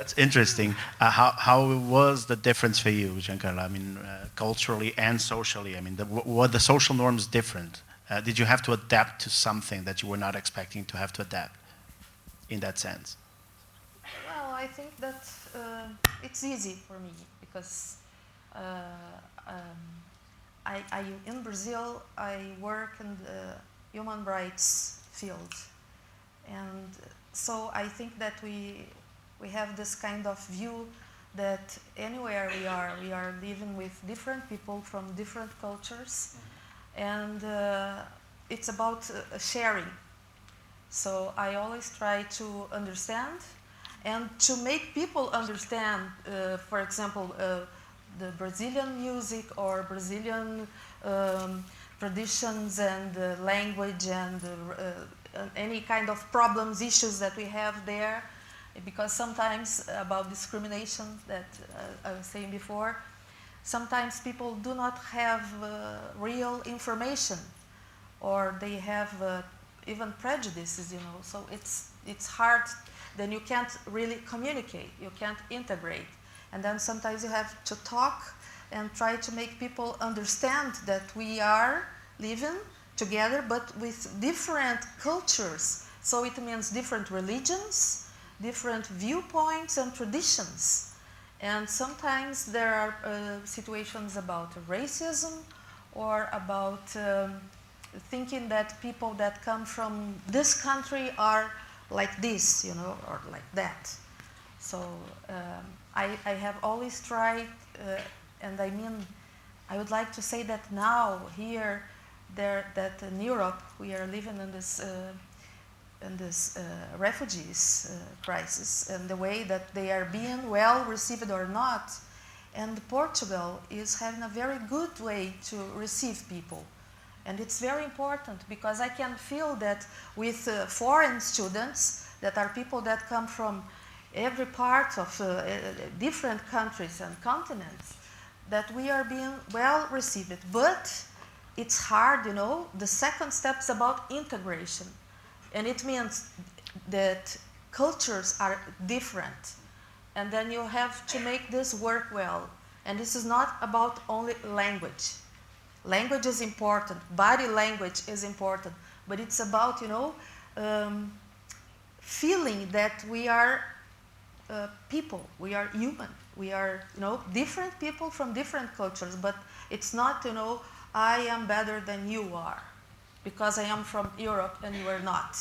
That's interesting. How was the difference for you, Giancarlo? I mean, culturally and socially. I mean, were the social norms different? Did you have to adapt to something that you were not expecting to have to adapt in that sense? Well, I think that it's easy for me because uh, um, in Brazil I work in the human rights field, and so I think that we have this kind of view that anywhere we are living with different people from different cultures, and it's about sharing. So I always try to understand and to make people understand, for example, the Brazilian music or Brazilian um, traditions and language and any kind of problems, issues that we have there. Because sometimes about discrimination that I was saying before, sometimes people do not have real information, or they have even prejudices, you know. So it's hard. Then you can't really communicate. You can't integrate, and then sometimes you have to talk and try to make people understand that we are living together, but with different cultures. So it means different religions, different viewpoints and traditions. And sometimes there are situations about racism or about thinking that people that come from this country are like this, you know, or like that. So I have always tried, and I mean, I would like to say that now here, that in Europe we are living in this refugees crisis, and the way that they are being well received or not. And Portugal is having a very good way to receive people. And it's very important because I can feel that with foreign students, that are people that come from every part of different countries and continents, that we are being well received. But it's hard, you know. The second step is about integration. And it means that cultures are different. And then you have to make this work well. And this is not about only language. Language is important, body language is important, but it's about, you know, feeling that we are people, we are human, we are, you know, different people from different cultures, but it's not, you know, I am better than you are because I am from Europe and you are not.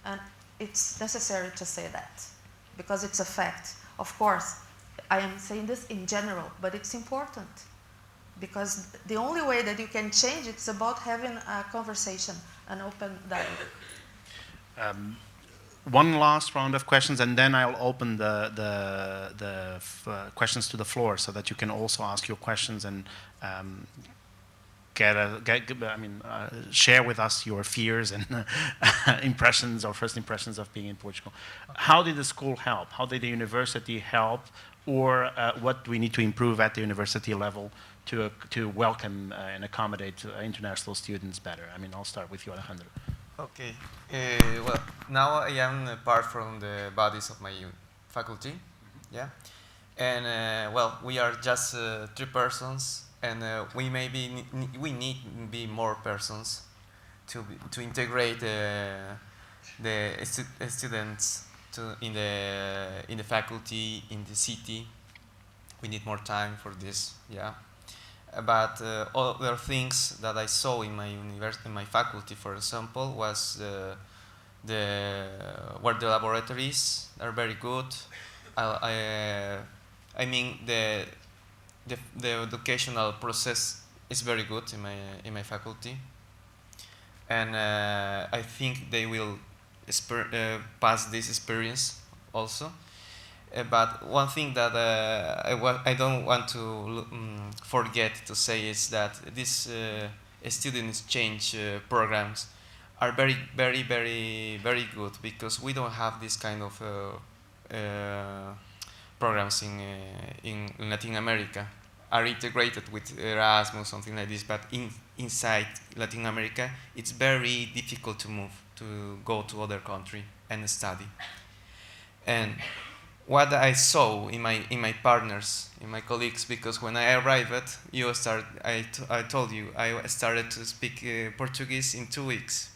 And it's necessary to say that because it's a fact. Of course, I am saying this in general, but it's important. Because the only way that you can change it's about having a conversation, an open dialogue. One last round of questions, and then I'll open questions to the floor so that you can also ask your questions and share with us your fears and impressions or first impressions of being in Portugal. How did the school help? How did the university help? Or what do we need to improve at the university level to welcome and accommodate international students better? I mean, I'll start with you, Alejandro. Okay. Well, now I am part from the bodies of my faculty. Yeah. And well, we are just 3 persons, and we need to be more persons to integrate the students in the faculty, in the city. We need more time for this. Yeah. But other things that I saw in my university, in my faculty, for example, was where the laboratories are very good. I mean the educational process is very good in my faculty, and I think they will pass this experience also. But one thing that I don't want to forget to say is that these student exchange programs are very, very, very, very good because we don't have this kind of programs in Latin America. Are integrated with Erasmus, something like this, but inside Latin America, it's very difficult to move, to go to other country and study. And what I saw in my partners, in my colleagues, because when I arrived, I told you I started to speak Portuguese in 2 weeks.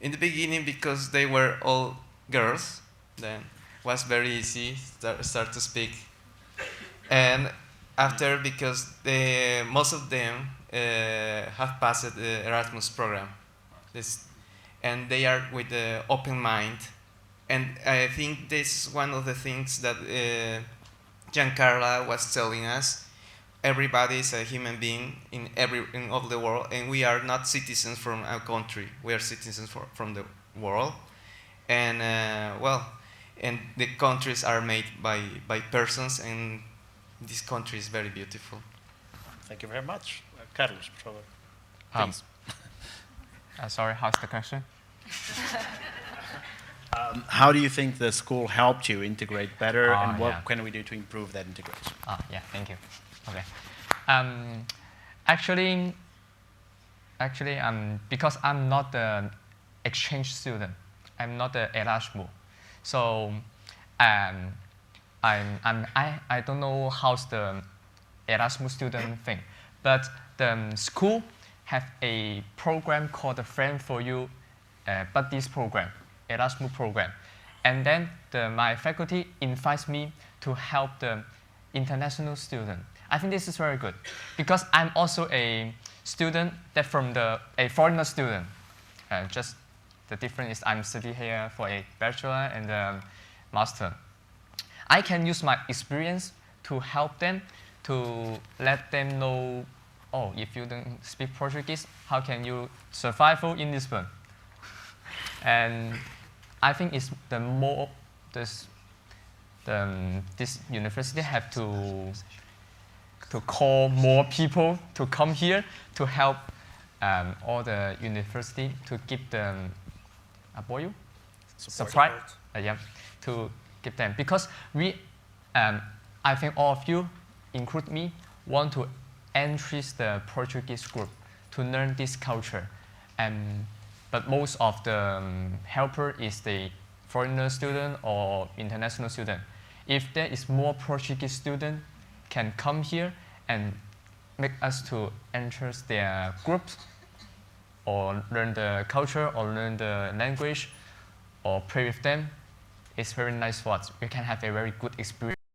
In the beginning, because they were all girls, then was very easy start to speak. And after, because most of them have passed the Erasmus program, and they are with the open mind. And I think this is one of the things that Giancarla was telling us. Everybody is a human being in all the world, and we are not citizens from our country. We are citizens from the world, and and the countries are made by persons, and this country is very beautiful. Thank you very much. Carlos, por favor. Please. Sorry, how's the question? How do you think the school helped you integrate better, and what yeah. can we do to improve that integration? Yeah, thank you. Okay. Actually, because I'm not an exchange student, I'm not an Erasmus, so I don't know how's the Erasmus student thing, but the school have a program called the Friend for You Buddies program, Erasmus program, and then my faculty invites me to help the international student. I think this is very good because I'm also a student that from a foreigner student. Just the difference is I'm studying here for a bachelor and a master. I can use my experience to help them, to let them know, oh, if you don't speak Portuguese, how can you survive in Lisbon? And I think it's this university have to call more people to come here to help all the university to give them apoyo, support, to give them, because we, I think all of you, include me, want to entry the Portuguese group to learn this culture, but most of the helper is the foreigner student or international student. If there is more Portuguese student can come here and make us to enter their groups or learn the culture or learn the language or play with them, it's very nice for us. We can have a very good experience.